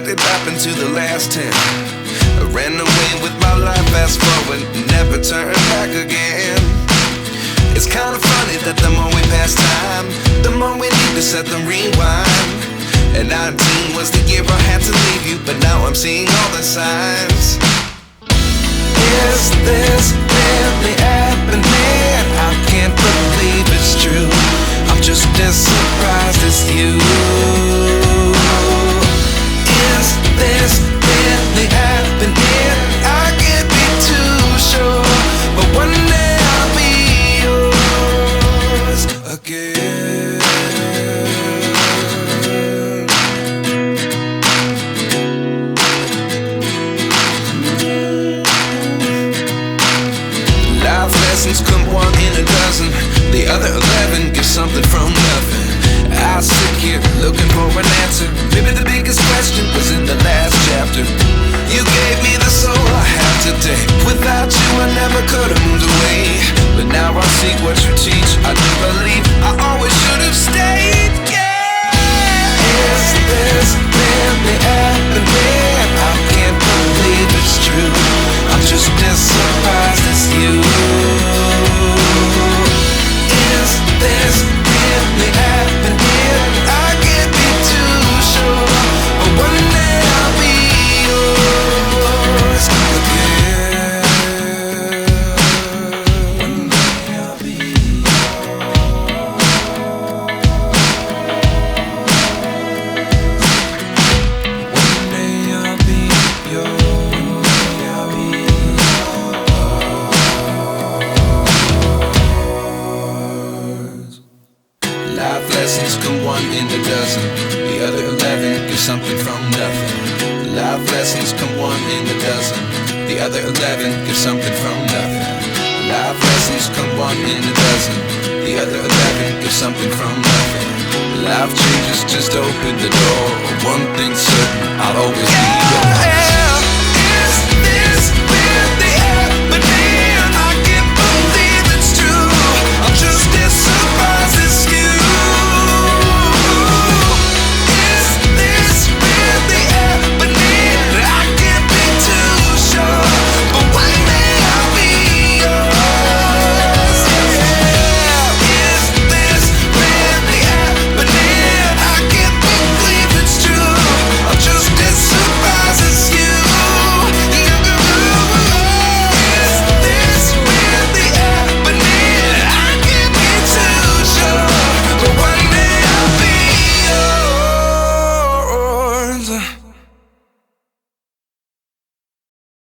what did happen to the last 10? I ran away with my life, fast forward, never turn back again. It's kinda funny that the more we pass time, the more we need to set the rewind. And 19 was the year I had to leave you, but now I'm seeing all the signs. Is this really happening? I can't believe it's true. I'm just as surprised as you. Is this really happening? I can't be too sure, but one day I'll be yours again. Life lessons come one in a dozen. The other 11 give something from nothing. I sit here looking for an answer. Maybe the biggest question was in the last chapter. You gave me the soul I have today. Without you I never could have moved away. But now I see what you teach. I do believe I always should have stayed. Yeah. Is this really happening? I can't believe it's true. I'm just as surprised as you. Is this really happening? I can't be too sure, but one day I'll be yours again. One day I'll be yours. One day I'll be yours. I'll be yours. Life lessons come one in a dozen. The other 11 give something from nothing. Life lessons come one in a dozen. The other 11 give something from nothing. Life lessons come one in a dozen. The other 11 give something from nothing. Life changes just open the door. One thing's certain, I'll always be yours.